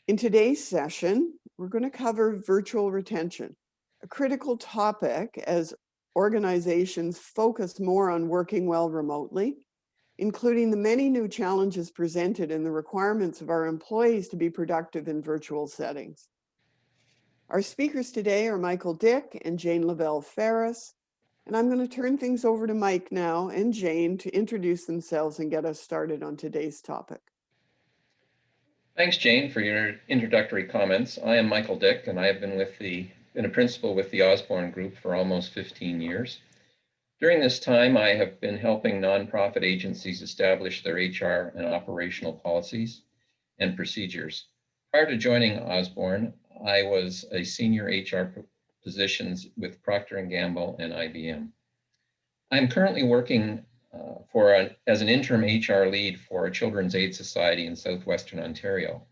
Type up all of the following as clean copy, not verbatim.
In today's session, we're going to cover virtual retention, a critical topic as organizations focus more on working well remotely, including the many new challenges presented and the requirements of our employees to be productive in virtual settings. Our speakers today are Michael Dick and Jane Lavelle Ferris, and I'm going to turn things over to Mike now and Jane to introduce themselves and get us started on today's topic. Thanks, Jane, for your introductory comments. I am Michael Dick, and I have been a principal with the Osborne Group for almost 15 years. During this time, I have been helping nonprofit agencies establish their HR and operational policies and procedures. Prior to joining Osborne, I was a senior HR positions with Procter & Gamble and IBM. I'm currently working as an interim HR lead for a Children's Aid Society in Southwestern Ontario.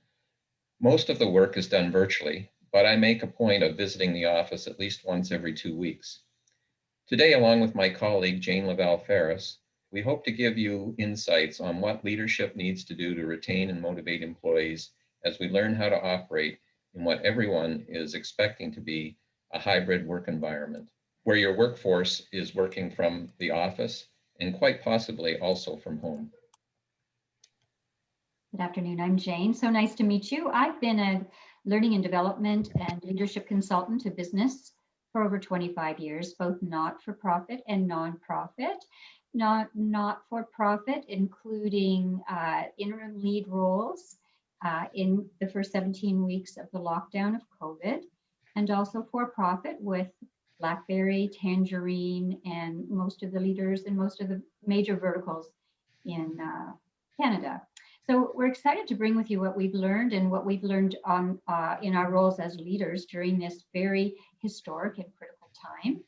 Most of the work is done virtually, but I make a point of visiting the office at least once every 2 weeks. Today, along with my colleague, Jane Lavelle Ferris, we hope to give you insights on what leadership needs to do to retain and motivate employees as we learn how to operate in what everyone is expecting to be a hybrid work environment, where your workforce is working from the office and quite possibly also from home. Good afternoon, I'm Jane. So nice to meet you. I've been a learning and development and leadership consultant to business for over 25 years, both not-for-profit and nonprofit. Not-for-profit, including interim lead roles in the first 17 weeks of the lockdown of COVID, and also for-profit with Blackberry, Tangerine, and most of the leaders in most of the major verticals in Canada. So we're excited to bring with you what we've learned and what we've learned on in our roles as leaders during this very historic and critical time.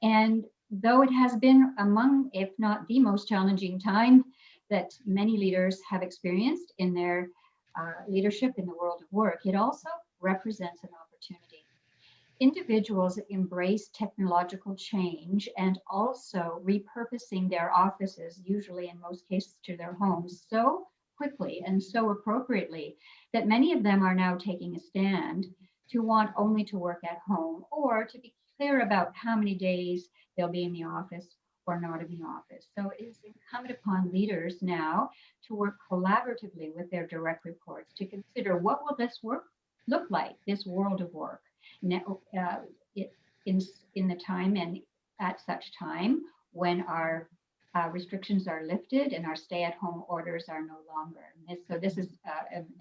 And though it has been among, if not the most challenging time that many leaders have experienced in their leadership in the world of work, it also represents an opportunity. Individuals embrace technological change and also repurposing their offices, usually in most cases to their homes, so quickly and so appropriately that many of them are now taking a stand to want only to work at home, or to be clear about how many days they'll be in the office or not in the office. So it is incumbent upon leaders now to work collaboratively with their direct reports to consider, what will this work look like, this world of work, now, in the time and at such time when our restrictions are lifted and our stay-at-home orders are no longer. So this is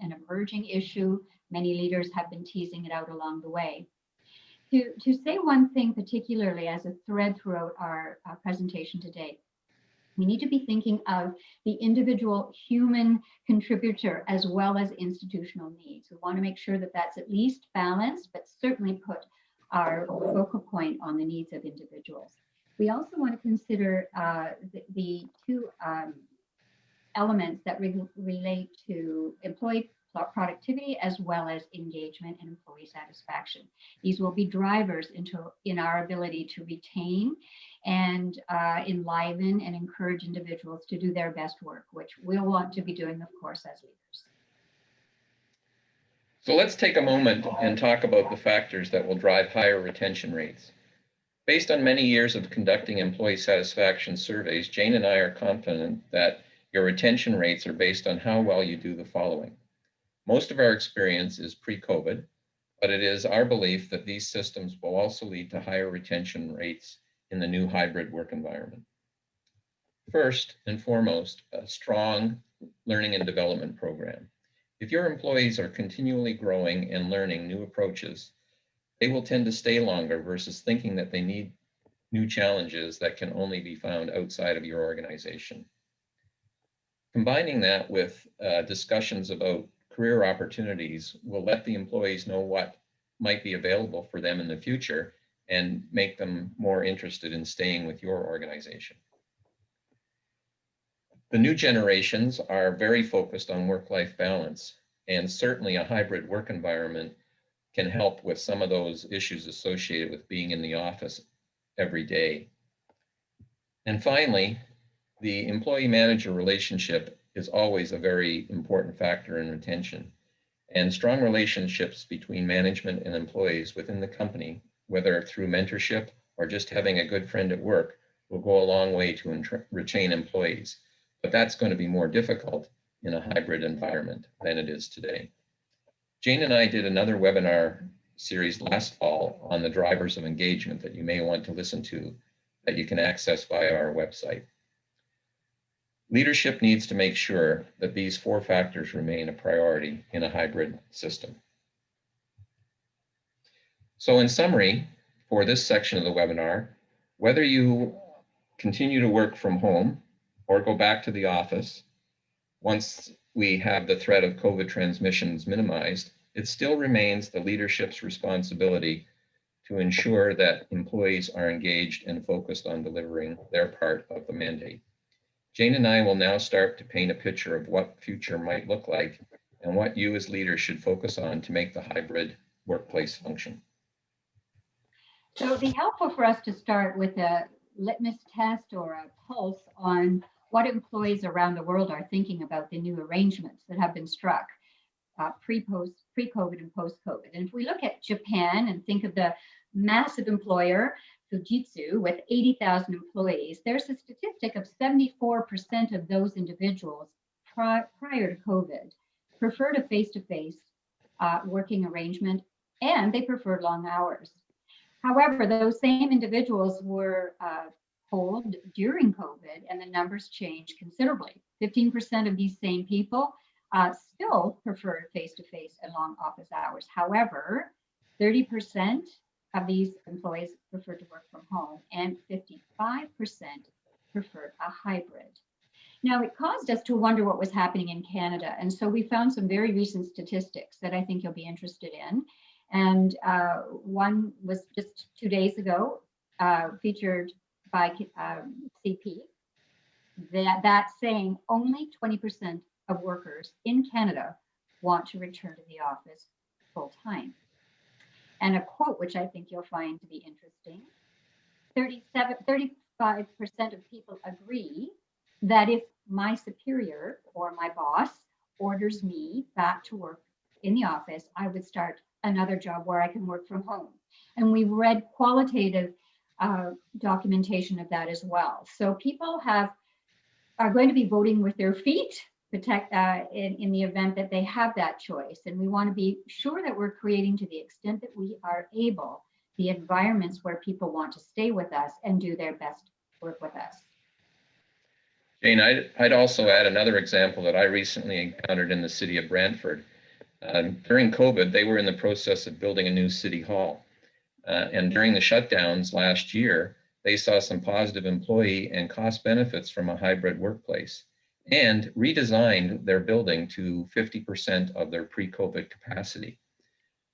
an emerging issue. Many leaders have been teasing it out along the way. To say one thing particularly as a thread throughout our presentation today, we need to be thinking of the individual human contributor as well as institutional needs. We want to make sure that that's at least balanced, but certainly put our focal point on the needs of individuals. We also want to consider the two elements that relate to employee productivity as well as engagement and employee satisfaction. These will be drivers in our ability to retain and enliven and encourage individuals to do their best work, which we'll want to be doing, of course, as leaders. So let's take a moment and talk about the factors that will drive higher retention rates. Based on many years of conducting employee satisfaction surveys, Jane and I are confident that your retention rates are based on how well you do the following. Most of our experience is pre-COVID, but it is our belief that these systems will also lead to higher retention rates in the new hybrid work environment. First and foremost, a strong learning and development program. If your employees are continually growing and learning new approaches, they will tend to stay longer versus thinking that they need new challenges that can only be found outside of your organization. Combining that with discussions about career opportunities will let the employees know what might be available for them in the future and make them more interested in staying with your organization. The new generations are very focused on work-life balance, and certainly a hybrid work environment can help with some of those issues associated with being in the office every day. And finally, the employee-manager relationship is always a very important factor in retention. And strong relationships between management and employees within the company, whether through mentorship or just having a good friend at work, will go a long way to retain employees. But that's going to be more difficult in a hybrid environment than it is today. Jane and I did another webinar series last fall on the drivers of engagement that you may want to listen to, that you can access via our website. Leadership needs to make sure that these 4 factors remain a priority in a hybrid system. So in summary, for this section of the webinar, whether you continue to work from home or go back to the office, once we have the threat of COVID transmissions minimized, it still remains the leadership's responsibility to ensure that employees are engaged and focused on delivering their part of the mandate. Jane and I will now start to paint a picture of what future might look like and what you as leaders should focus on to make the hybrid workplace function. So it'd be helpful for us to start with a litmus test or a pulse on what employees around the world are thinking about the new arrangements that have been struck pre-COVID and post-COVID. And if we look at Japan and think of the massive employer, Fujitsu, with 80,000 employees, there's a statistic of 74% of those individuals prior to COVID preferred a face-to-face working arrangement, and they preferred long hours. However, those same individuals were polled during COVID, and the numbers changed considerably. 15% of these same people still preferred face-to-face and long office hours. However, 30% of these employees preferred to work from home, and 55% preferred a hybrid. Now, it caused us to wonder what was happening in Canada, and so we found some very recent statistics that I think you'll be interested in. And one was just 2 days ago, featured by CP, that's saying only 20% of workers in Canada want to return to the office full time. And a quote, which I think you'll find to be interesting, 35% of people agree that if my superior or my boss orders me back to work in the office, I would start another job where I can work from home. And we read qualitative documentation of that as well. So people are going to be voting with their feet in the event that they have that choice. And we want to be sure that we're creating, to the extent that we are able, the environments where people want to stay with us and do their best work with us. Jane, I'd also add another example that I recently encountered in the city of Brantford. During COVID, they were in the process of building a new city hall. And during the shutdowns last year, they saw some positive employee and cost benefits from a hybrid workplace and redesigned their building to 50% of their pre-COVID capacity.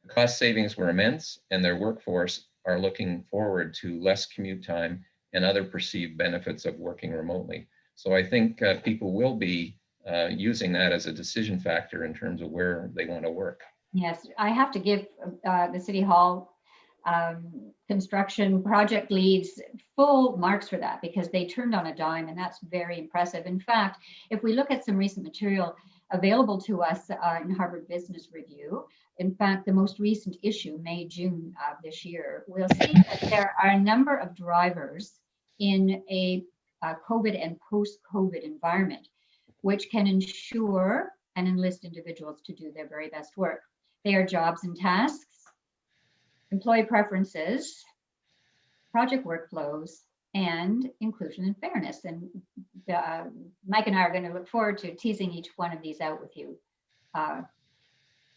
The cost savings were immense, and their workforce are looking forward to less commute time and other perceived benefits of working remotely. So I think people will be using that as a decision factor in terms of where they want to work. Yes, I have to give the City Hall construction project leads full marks for that, because they turned on a dime, and that's very impressive. In fact, if we look at some recent material available to us in Harvard Business Review, in fact, the most recent issue, May, June of this year, we'll see that there are a number of drivers in a COVID and post-COVID environment, which can ensure and enlist individuals to do their very best work. They are jobs and tasks, employee preferences, project workflows, and inclusion and fairness. And Mike and I are going to look forward to teasing each one of these out with you,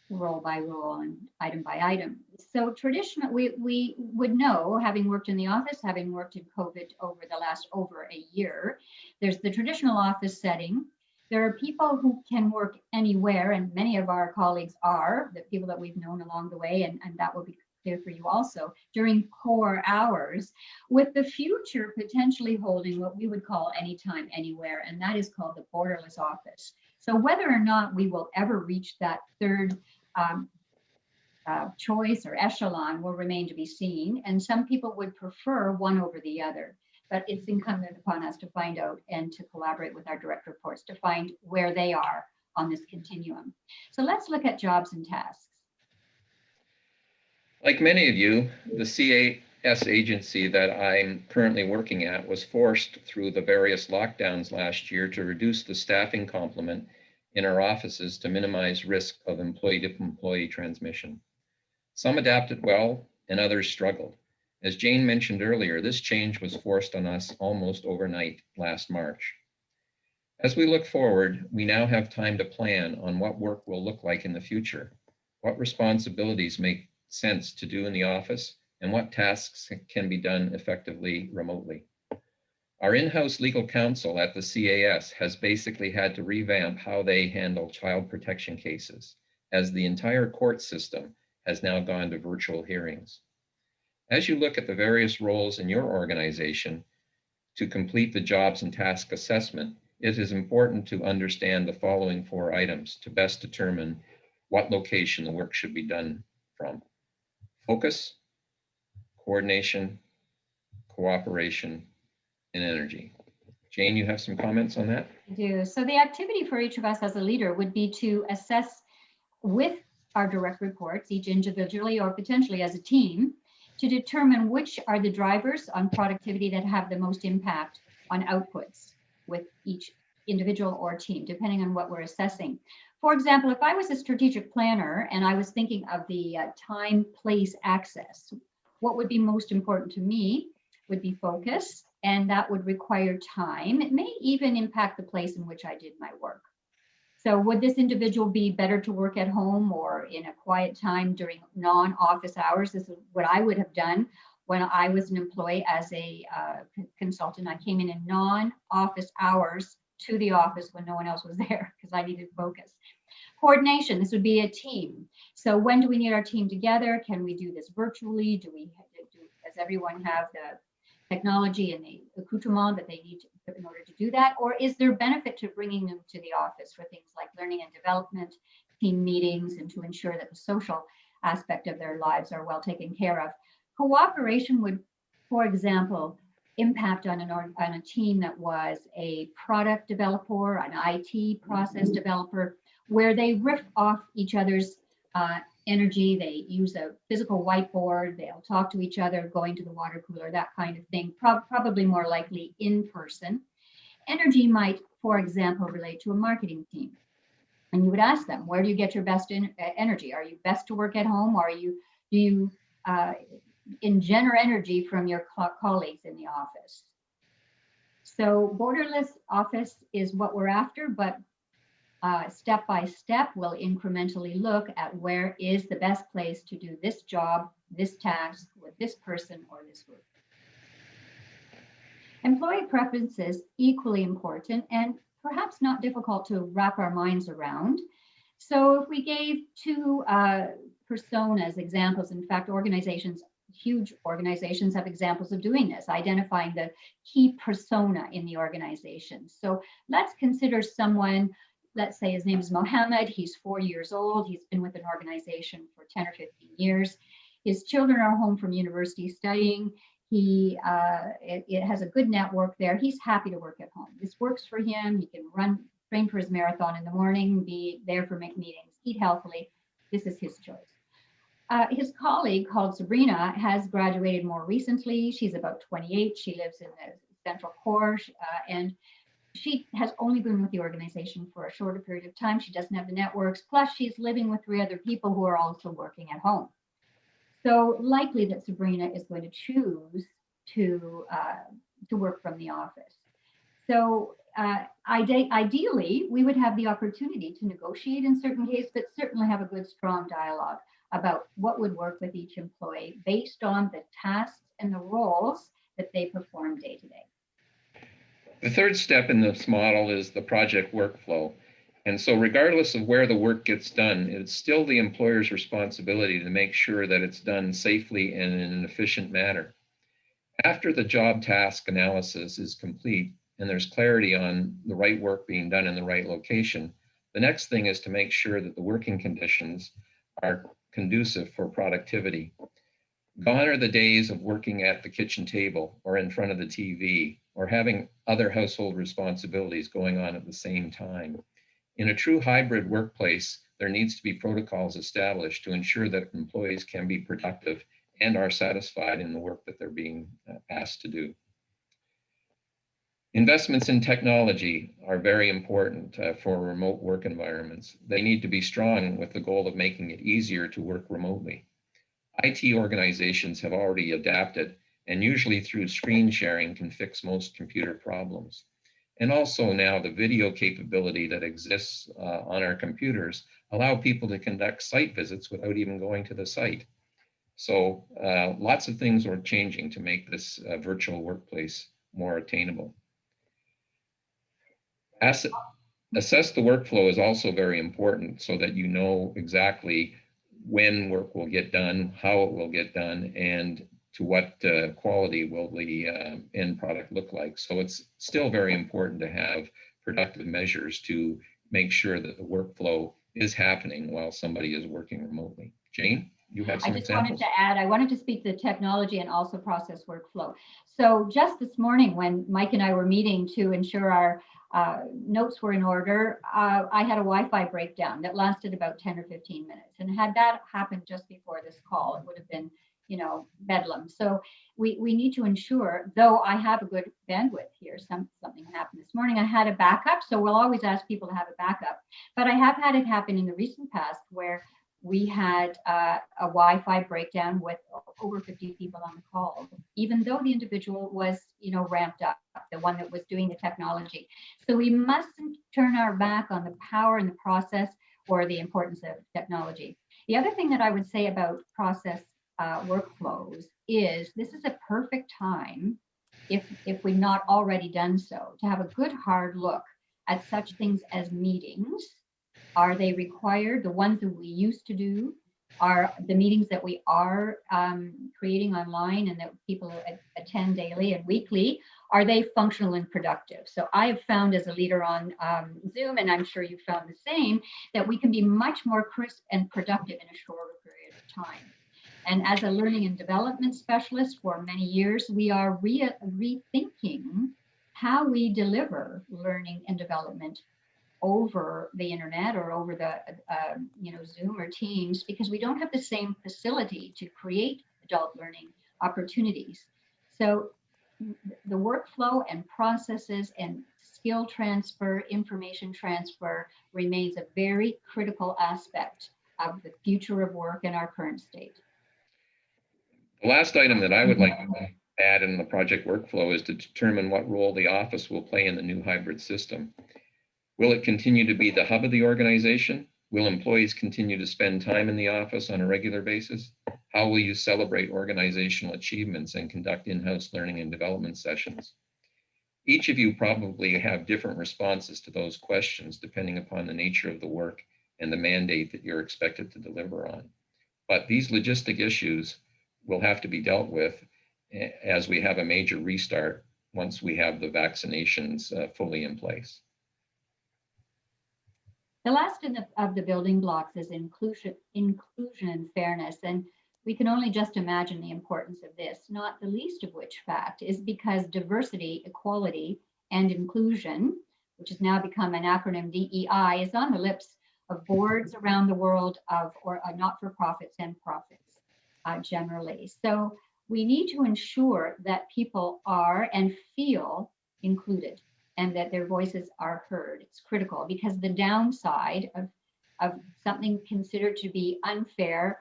role by role and item by item. So traditionally, we would know, having worked in the office, having worked in COVID over the last over a year, there's the traditional office setting. There are people who can work anywhere, and many of our colleagues are, the people that we've known along the way, and that will be clear for you also, during core hours, with the future potentially holding what we would call anytime, anywhere, and that is called the borderless office. So whether or not we will ever reach that third choice or echelon will remain to be seen, and some people would prefer one over the other. But it's incumbent upon us to find out and to collaborate with our direct reports to find where they are on this continuum. So let's look at jobs and tasks. Like many of you, the CAS agency that I'm currently working at was forced through the various lockdowns last year to reduce the staffing complement in our offices to minimize risk of employee-to-employee transmission. Some adapted well and others struggled. As Jane mentioned earlier, this change was forced on us almost overnight last March. As we look forward, we now have time to plan on what work will look like in the future, what responsibilities make sense to do in the office, and what tasks can be done effectively remotely. Our in-house legal counsel at the CAS has basically had to revamp how they handle child protection cases, as the entire court system has now gone to virtual hearings. As you look at the various roles in your organization to complete the jobs and task assessment, it is important to understand the following 4 items to best determine what location the work should be done from: focus, coordination, cooperation, and energy. Jane, you have some comments on that? I do. So the activity for each of us as a leader would be to assess with our direct reports, each individually or potentially as a team, to determine which are the drivers on productivity that have the most impact on outputs with each individual or team, depending on what we're assessing. For example, if I was a strategic planner and I was thinking of the time, place, access, what would be most important to me would be focus, and that would require time. It may even impact the place in which I did my work. So would this individual be better to work at home or in a quiet time during non-office hours? This is what I would have done when I was an employee as a consultant. I came in non-office hours to the office when no one else was there because I needed focus. Coordination, this would be a team. So when do we need our team together? Can we do this virtually? Does everyone have the technology and the accoutrement that they need in order to do that? Or is there benefit to bringing them to the office for things like learning and development, team meetings, and to ensure that the social aspect of their lives are well taken care of? Cooperation would, for example, impact on a team that was a product developer, an IT process developer, where they riff off each other's energy. They use a physical whiteboard, they'll talk to each other, going to the water cooler, that kind of thing, probably more likely in person. Energy might, for example, relate to a marketing team. And you would ask them, where do you get your best energy? Are you best to work at home, or do you engender energy from your colleagues in the office? So borderless office is what we're after, but step by step, we'll incrementally look at where is the best place to do this job, this task, with this person or this group. Employee preferences, equally important and perhaps not difficult to wrap our minds around. So if we gave 2 personas examples, in fact, huge organizations have examples of doing this, identifying the key persona in the organization. So let's consider someone. Let's say his name is Mohammed. He's 4 years old. He's been with an organization for 10 or 15 years. His children are home from university studying. It has a good network there. He's happy to work at home. This works for him. He can train for his marathon in the morning, be there for meetings, eat healthily. This is his choice. His colleague called Sabrina has graduated more recently. She's about 28. She lives in the Central Core, and she has only been with the organization for a shorter period of time. She doesn't have the networks. Plus, she's living with 3 other people who are also working at home. So likely that Sabrina is going to choose to work from the office. So ideally, we would have the opportunity to negotiate in certain cases, but certainly have a good, strong dialogue about what would work with each employee based on the tasks and the roles that they perform day to day. The third step in this model is the project workflow. And so regardless of where the work gets done, it's still the employer's responsibility to make sure that it's done safely and in an efficient manner. After the job task analysis is complete and there's clarity on the right work being done in the right location, the next thing is to make sure that the working conditions are conducive for productivity. Gone are the days of working at the kitchen table or in front of the TV or having other household responsibilities going on at the same time. In a true hybrid workplace, there needs to be protocols established to ensure that employees can be productive and are satisfied in the work that they're being asked to do. Investments in technology are very important for remote work environments. They need to be strong with the goal of making it easier to work remotely. IT organizations have already adapted, and usually through screen sharing can fix most computer problems. And also now the video capability that exists on our computers allow people to conduct site visits without even going to the site. So lots of things are changing to make this virtual workplace more attainable. Assess the workflow is also very important so that you know exactly when work will get done, how it will get done, and to what quality will the end product look like. So it's still very important to have productive measures to make sure that the workflow is happening while somebody is working remotely. Jane, you have some examples? Wanted to add, I wanted to speak to technology and also process workflow. So just this morning when Mike and I were meeting to ensure our notes were in order, I had a Wi-Fi breakdown that lasted about 10 or 15 minutes. And had that happened just before this call, it would have been, you know, bedlam. So we need to ensure, though I have a good bandwidth here, something happened this morning, I had a backup. So we'll always ask people to have a backup. But I have had it happen in the recent past where we had a Wi-Fi breakdown with over 50 people on the call, even though the individual was, you know, ramped up, the one that was doing the technology. So we mustn't turn our back on the power and the process or the importance of technology. The other thing that I would say about process workflows is this is a perfect time, if we've not already done so, to have a good hard look at such things as meetings. Are they required? The ones that we used to do, are the meetings that we are creating online and that people attend daily and weekly, are they functional and productive? So I have found as a leader on Zoom, and I'm sure you've found the same, that we can be much more crisp and productive in a shorter period of time. And as a learning and development specialist for many years, we are rethinking how we deliver learning and development over the internet or over the Zoom or Teams, because we don't have the same facility to create adult learning opportunities. So the workflow and processes and skill transfer, information transfer remains a very critical aspect of the future of work in our current state. The last item that I would like to add in the project workflow is to determine what role the office will play in the new hybrid system. Will it continue to be the hub of the organization? Will employees continue to spend time in the office on a regular basis? How will you celebrate organizational achievements and conduct in-house learning and development sessions? Each of you probably have different responses to those questions depending upon the nature of the work and the mandate that you're expected to deliver on. But these logistic issues will have to be dealt with as we have a major restart once we have the vaccinations fully in place. The last of the building blocks is inclusion and fairness. And we can only just imagine the importance of this, not the least of which fact is because diversity, equality, and inclusion, which has now become an acronym DEI, is on the lips of boards around the world of not-for-profits and profits generally. So we need to ensure that people are and feel included, and that their voices are heard. It's critical because the downside of something considered to be unfair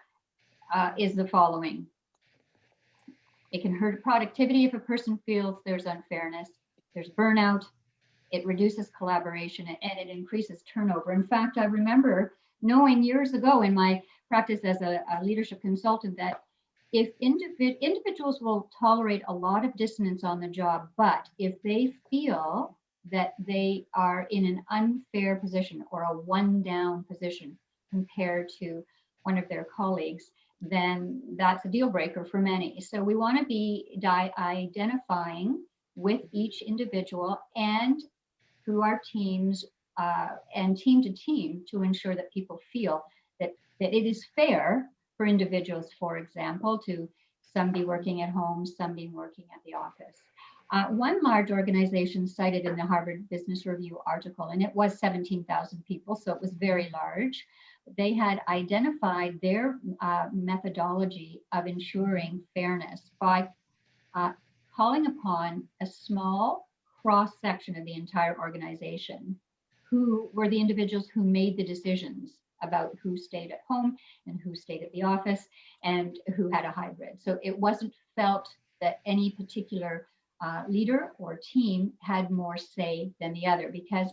is the following. It can hurt productivity if a person feels there's unfairness, there's burnout, it reduces collaboration, and it increases turnover. In fact, I remember knowing years ago in my practice as a leadership consultant that if individuals will tolerate a lot of dissonance on the job, but if they feel that they are in an unfair position or a one-down position compared to one of their colleagues, then that's a deal breaker for many. So we want to be identifying with each individual and through our teams and team to team to ensure that people feel that it is fair for individuals, for example, to some be working at home, some be working at the office. One large organization cited in the Harvard Business Review article, and it was 17,000 people, so it was very large. They had identified their methodology of ensuring fairness by calling upon a small cross-section of the entire organization, who were the individuals who made the decisions about who stayed at home and who stayed at the office and who had a hybrid. So it wasn't felt that any particular leader or team had more say than the other, because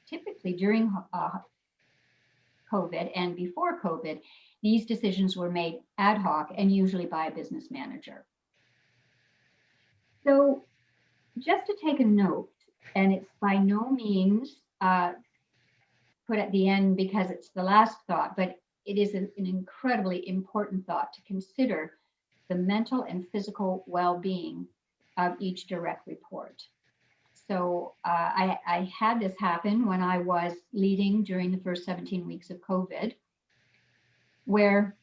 typically during COVID and before COVID, these decisions were made ad hoc and usually by a business manager. So just to take a note, and it's by no means put at the end because it's the last thought, but it is an incredibly important thought to consider the mental and physical well-being of each direct report. So I had this happen when I was leading during the first 17 weeks of COVID, where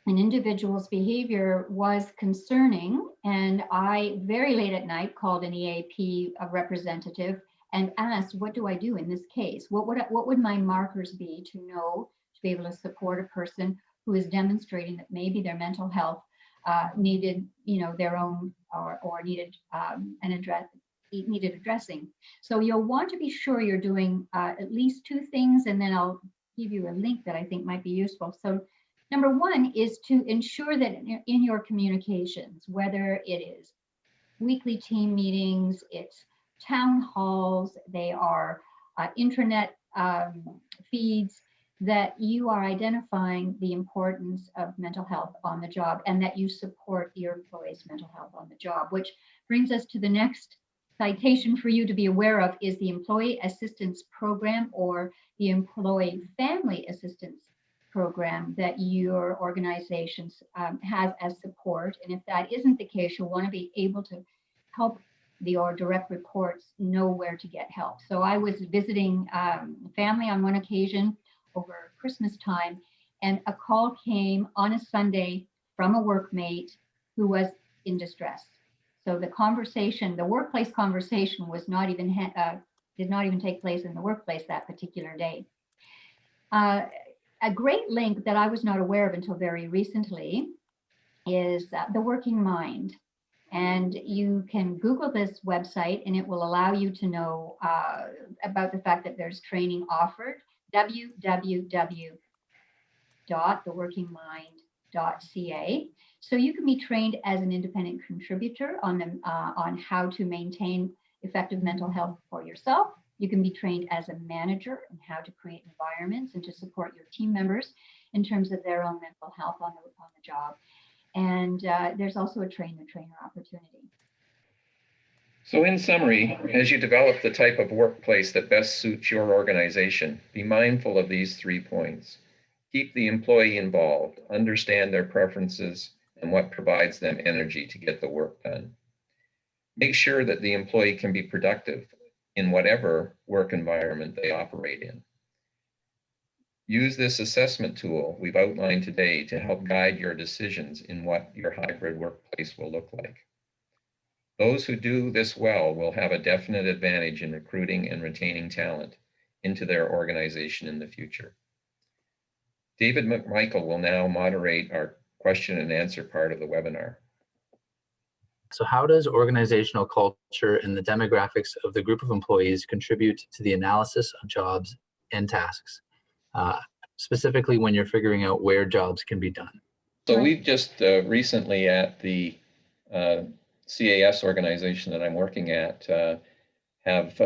an individual's behavior was concerning, and I very late at night called an EAP representative and asked, what do I do in this case? What would my markers be to know, to be able to support a person who is demonstrating that maybe their mental health needed, their own or needed needed addressing. So you'll want to be sure you're doing at least two things, and then I'll give you a link that I think might be useful. So number one is to ensure that in your communications, whether it is weekly team meetings, it's town halls, they are intranet feeds, that you are identifying the importance of mental health on the job and that you support your employees' mental health on the job, which brings us to the next citation for you to be aware of is the Employee Assistance Program or the Employee Family Assistance Program that your organization has as support. And if that isn't the case, you'll want to be able to help your direct reports know where to get help. So I was visiting family on one occasion over Christmas time, and a call came on a Sunday from a workmate who was in distress. So the conversation, the workplace conversation was not even, did not even take place in the workplace that particular day. A great link that I was not aware of until very recently is The Working Mind. And you can Google this website and it will allow you to know about the fact that there's training offered, www.theworkingmind.ca. So you can be trained as an independent contributor on how to maintain effective mental health for yourself. You can be trained as a manager and how to create environments and to support your team members in terms of their own mental health on the job. And there's also a train-the-trainer opportunity. So in summary, as you develop the type of workplace that best suits your organization, be mindful of these 3 points. Keep the employee involved, understand their preferences and what provides them energy to get the work done. Make sure that the employee can be productive in whatever work environment they operate in. Use this assessment tool we've outlined today to help guide your decisions in what your hybrid workplace will look like. Those who do this well will have a definite advantage in recruiting and retaining talent into their organization in the future. David McMichael will now moderate our question and answer part of the webinar. So how does organizational culture and the demographics of the group of employees contribute to the analysis of jobs and tasks, specifically when you're figuring out where jobs can be done? So we've just recently at the CAS organization that I'm working at have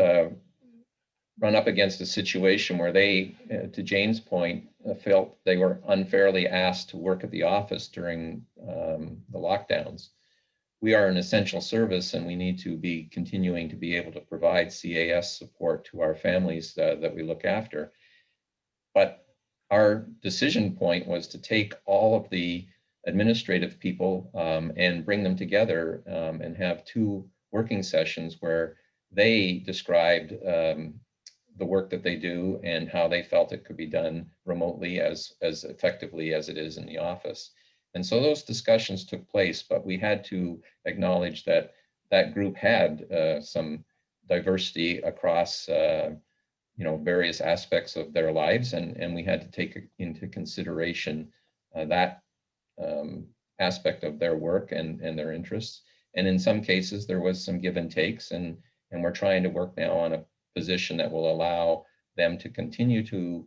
run up against a situation where they, to Jane's point, felt they were unfairly asked to work at the office during the lockdowns. We are an essential service and we need to be continuing to be able to provide CAS support to our families that we look after. But our decision point was to take all of the administrative people and bring them together and have 2 working sessions where they described the work that they do and how they felt it could be done remotely as effectively as it is in the office. And so those discussions took place, but we had to acknowledge that that group had some diversity across various aspects of their lives, and we had to take into consideration that aspect of their work and their interests. And in some cases, there was some give and takes, and we're trying to work now on a position that will allow them to continue to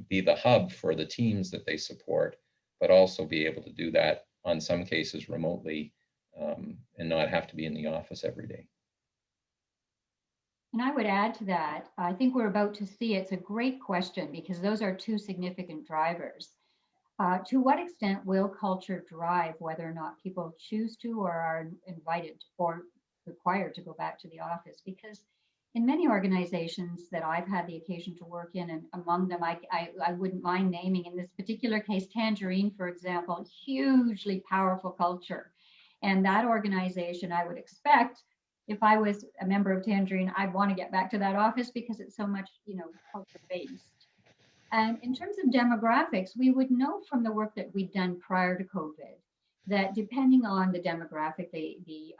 be the hub for the teams that they support, but also be able to do that on some cases remotely, and not have to be in the office every day. And I would add to that, I think we're about to see, it's a great question because those are two significant drivers. To what extent will culture drive whether or not people choose to or are invited or required to go back to the office? Because in many organizations that I've had the occasion to work in, and among them, I wouldn't mind naming in this particular case, Tangerine, for example, hugely powerful culture. And that organization, I would expect, if I was a member of Tangerine, I'd want to get back to that office because it's so much, culture based. And in terms of demographics, we would know from the work that we'd done prior to COVID that depending on the demographic, the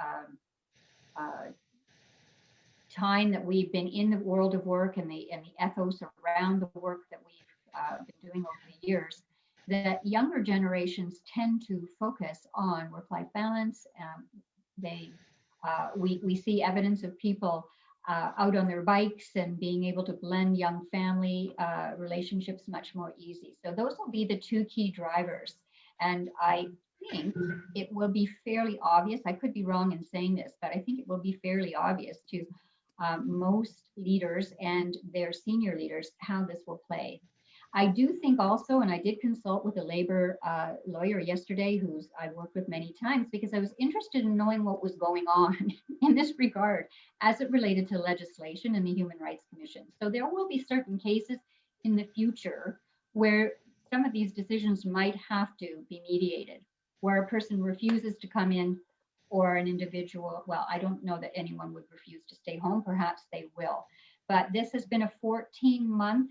time that we've been in the world of work and the ethos around the work that we've been doing over the years, that younger generations tend to focus on work-life balance. We see evidence of people out on their bikes and being able to blend young family relationships much more easy. So those will be the two key drivers. And I think it will be fairly obvious, I could be wrong in saying this, but I think it will be fairly obvious to most leaders and their senior leaders how this will play. I do think also, and I did consult with a labor lawyer yesterday who's I've worked with many times because I was interested in knowing what was going on in this regard as it related to legislation and the Human Rights Commission. So there will be certain cases in the future where some of these decisions might have to be mediated, where a person refuses to come in or an individual, well, I don't know that anyone would refuse to stay home, perhaps they will. But this has been a 14-month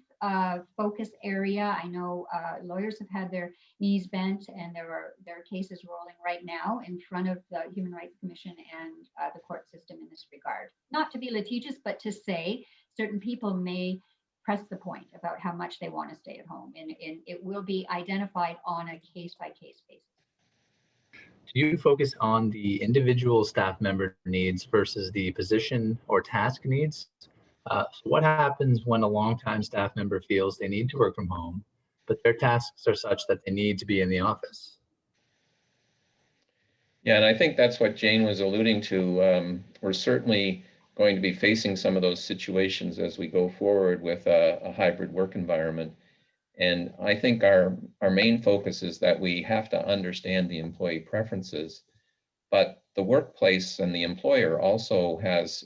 focus area. I know lawyers have had their knees bent and there are cases rolling right now in front of the Human Rights Commission and the court system in this regard. Not to be litigious, but to say certain people may press the point about how much they want to stay at home, and it will be identified on a case-by-case basis. Do you focus on the individual staff member needs versus the position or task needs? So what happens when a longtime staff member feels they need to work from home, but their tasks are such that they need to be in the office? Yeah, and I think that's what Jane was alluding to. We're certainly going to be facing some of those situations as we go forward with a hybrid work environment. And I think our main focus is that we have to understand the employee preferences, but the workplace and the employer also has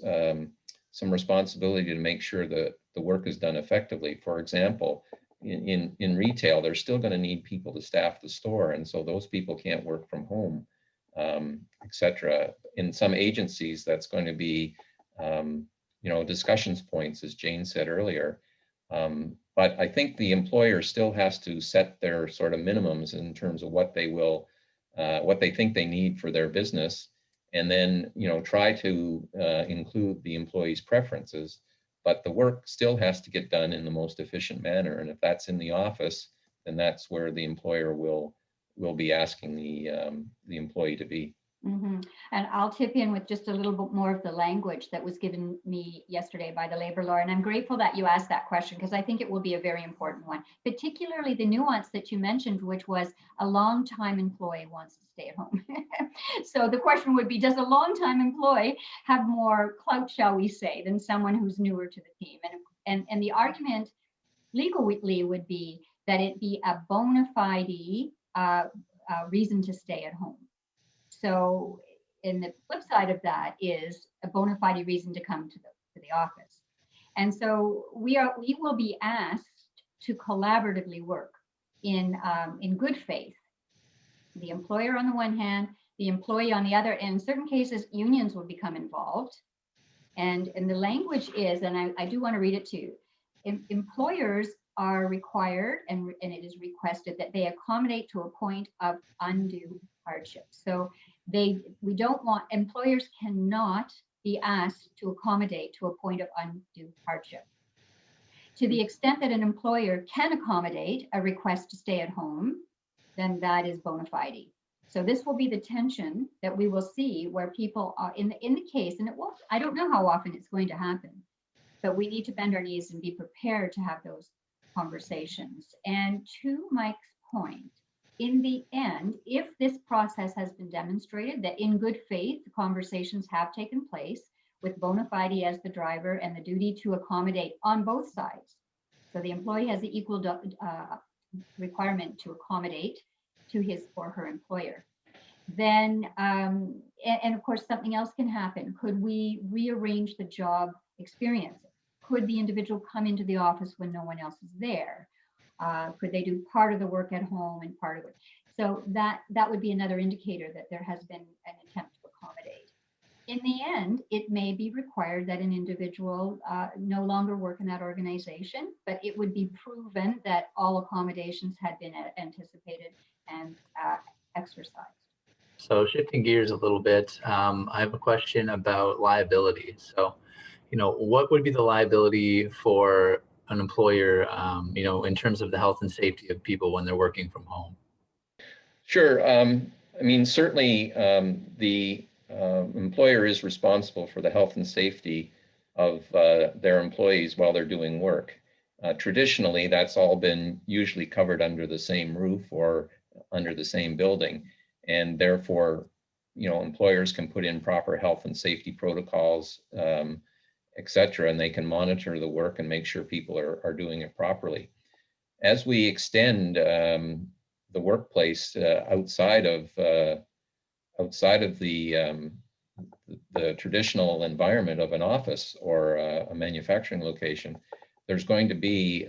some responsibility to make sure that the work is done effectively. For example, in retail, they're still going to need people to staff the store, and so those people can't work from home, etc. In some agencies, that's going to be discussions points, as Jane said earlier. But I think the employer still has to set their sort of minimums in terms of what they think they need for their business, and then try to include the employee's preferences. But the work still has to get done in the most efficient manner, and if that's in the office, then that's where the employer will be asking the employee to be. Mm-hmm. And I'll tip in with just a little bit more of the language that was given me yesterday by the labor lawyer. And I'm grateful that you asked that question because I think it will be a very important one, particularly the nuance that you mentioned, which was a long-time employee wants to stay at home. So the question would be, does a long-time employee have more clout, shall we say, than someone who's newer to the team? And the argument legally would be that it be a bona fide reason to stay at home. So, in the flip side of that is a bona fide reason to come to the office. And so we will be asked to collaboratively work in good faith. The employer on the one hand, the employee on the other, and in certain cases, unions will become involved. And the language is, and I do want to read it to you, employers are required, and it is requested that they accommodate to a point of undue hardship. So we don't want, employers cannot be asked to accommodate to a point of undue hardship. To the extent that an employer can accommodate a request to stay at home, then that is bona fide. So this will be the tension that we will see where people are in the case, and it will, I don't know how often it's going to happen, but we need to bend our knees and be prepared to have those conversations. And to Mike's point, in the end, if this process has been demonstrated that in good faith, the conversations have taken place with bona fide as the driver and the duty to accommodate on both sides. So the employee has the equal requirement to accommodate to his or her employer. Then, and of course, something else can happen. Could we rearrange the job experience? Could the individual come into the office when no one else is there? Could they do part of the work at home and part of it? So that would be another indicator that there has been an attempt to accommodate. In the end, it may be required that an individual no longer work in that organization, but it would be proven that all accommodations had been anticipated and exercised. So shifting gears a little bit, I have a question about liability. So, what would be the liability for an employer, in terms of the health and safety of people when they're working from home? Sure. I mean, certainly the employer is responsible for the health and safety of their employees while they're doing work. Traditionally, that's all been usually covered under the same roof or under the same building. And therefore, employers can put in proper health and safety protocols, et cetera, and they can monitor the work and make sure people are doing it properly. As we extend the workplace outside of the traditional environment of an office or a manufacturing location, there's going to be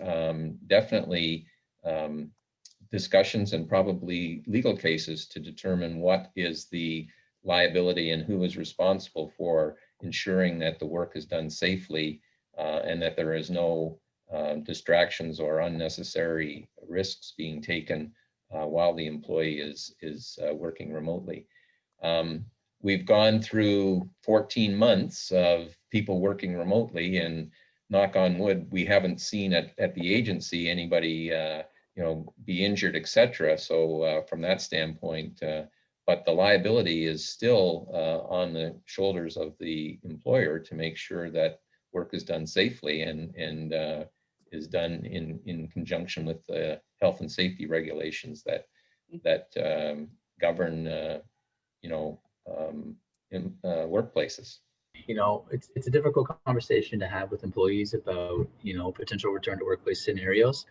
definitely discussions and probably legal cases to determine what is the liability and who is responsible for ensuring that the work is done safely and that there is no distractions or unnecessary risks being taken while the employee is working remotely. We've gone through 14 months of people working remotely, and knock on wood, we haven't seen at the agency anybody be injured, et cetera. So from that standpoint, but the liability is still on the shoulders of the employer to make sure that work is done safely and is done in conjunction with the health and safety regulations that govern workplaces. It's a difficult conversation to have with employees about potential return to workplace scenarios.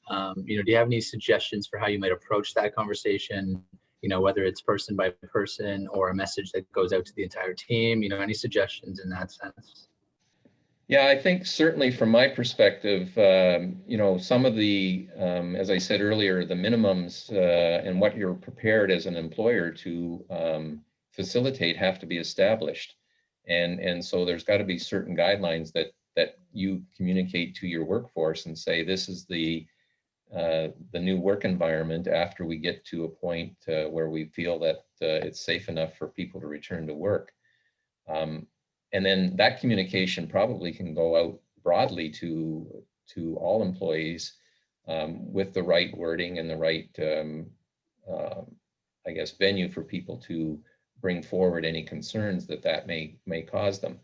Do you have any suggestions for how you might approach that conversation? Whether it's person by person or a message that goes out to the entire team. Any suggestions in that sense? Yeah, I think certainly from my perspective, some of the, as I said earlier, the minimums and what you're prepared as an employer to facilitate have to be established. And so there's got to be certain guidelines that you communicate to your workforce and say, this is the new work environment after we get to a point where we feel that it's safe enough for people to return to work. And then that communication probably can go out broadly to all employees with the right wording and the right, venue for people to bring forward any concerns that may cause them.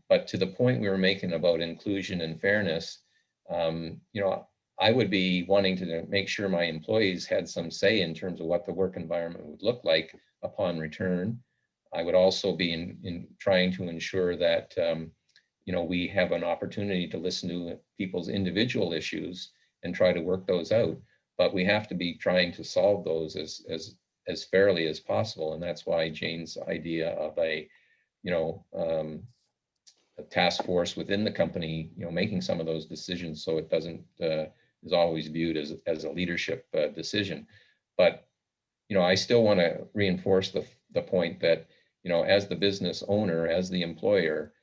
But to the point we were making about inclusion and fairness, I would be wanting to make sure my employees had some say in terms of what the work environment would look like upon return. I would also be in trying to ensure that we have an opportunity to listen to people's individual issues and try to work those out. But we have to be trying to solve those as fairly as possible, and that's why Jane's idea of a task force within the company, making some of those decisions so it doesn't is always viewed as a leadership decision. But I still want to reinforce the point that as the business owner, as the employer,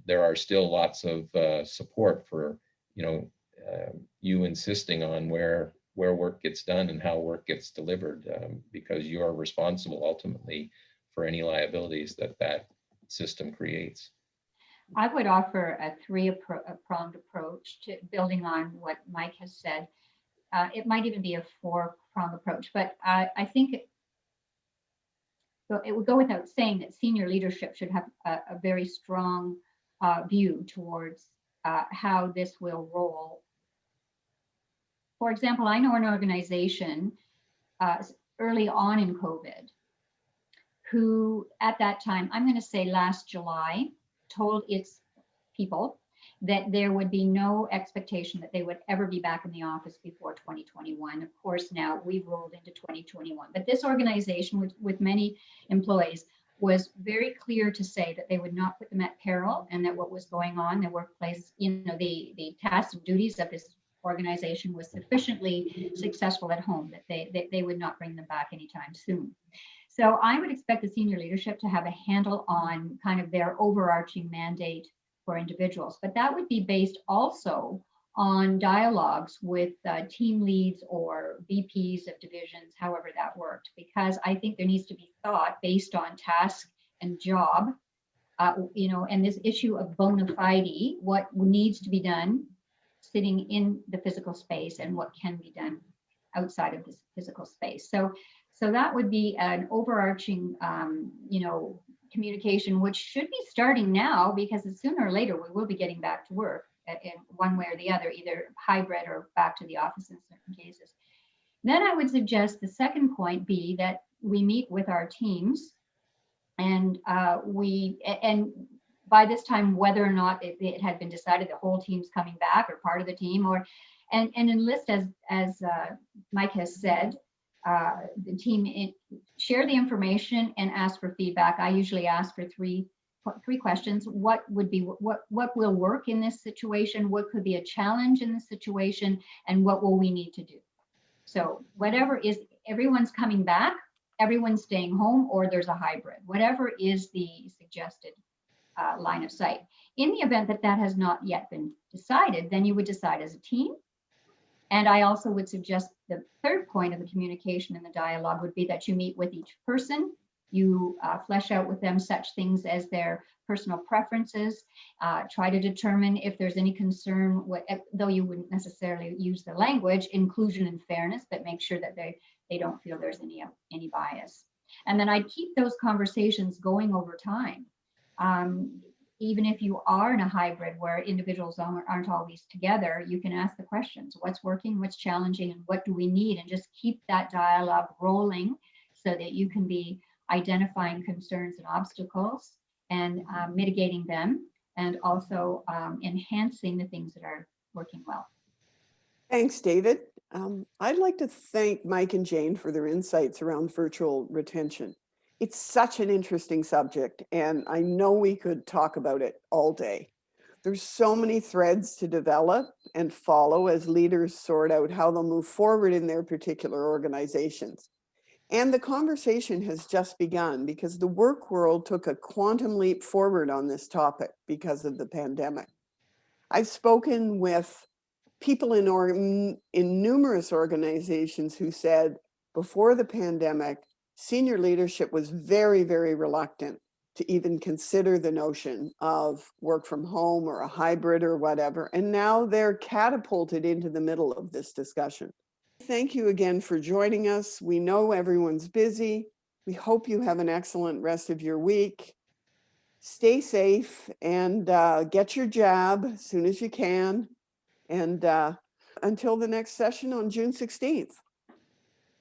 there are still lots of support for you insisting on where work gets done and how work gets delivered, because you are responsible ultimately for any liabilities that system creates. I would offer a three-pronged approach to building on what Mike has said. It might even be a four-pronged approach, but I think it would go without saying that senior leadership should have a very strong view towards how this will roll. For example, I know an organization early on in COVID who at that time, I'm going to say last July, told its people that there would be no expectation that they would ever be back in the office before 2021. Of course, now we've rolled into 2021, but this organization with many employees was very clear to say that they would not put them at peril, and that what was going on, the workplace, the tasks and duties of this organization was sufficiently successful at home that they would not bring them back anytime soon. So I would expect the senior leadership to have a handle on kind of their overarching mandate for individuals, but that would be based also on dialogues with team leads or VPs of divisions, however that worked, because I think there needs to be thought based on task and job, and this issue of bona fide, what needs to be done sitting in the physical space and what can be done outside of this physical space. So that would be an overarching, communication, which should be starting now, because sooner or later we will be getting back to work in one way or the other, either hybrid or back to the office in certain cases. Then I would suggest the second point be that we meet with our teams, and by this time, whether or not it had been decided the whole team's coming back or part of the team, and enlist, as Mike has said, the team share the information and ask for feedback. I usually ask for three questions. What will work in this situation? What could be a challenge in this situation? And what will we need to do? So whatever is, everyone's coming back, everyone's staying home, or there's a hybrid, whatever is the suggested line of sight. In the event that has not yet been decided, then you would decide as a team. And I also would suggest the third point of the communication and the dialogue would be that you meet with each person, you flesh out with them such things as their personal preferences, try to determine if there's any concern, though you wouldn't necessarily use the language, inclusion and fairness, but make sure that they don't feel there's any bias. And then I'd keep those conversations going over time. Even if you are in a hybrid where individuals aren't always together, you can ask the questions: what's working, what's challenging, and what do we need? And just keep that dialogue rolling so that you can be identifying concerns and obstacles and mitigating them, and also enhancing the things that are working well. Thanks, David. I'd like to thank Mike and Jane for their insights around virtual retention. It's such an interesting subject, and I know we could talk about it all day. There's so many threads to develop and follow as leaders sort out how they'll move forward in their particular organizations. And the conversation has just begun, because the work world took a quantum leap forward on this topic because of the pandemic. I've spoken with people in numerous organizations who said before the pandemic, senior leadership was very, very reluctant to even consider the notion of work from home or a hybrid or whatever. And now they're catapulted into the middle of this discussion. Thank you again for joining us. We know everyone's busy. We hope you have an excellent rest of your week. Stay safe and get your jab as soon as you can. And until the next session on June 16th.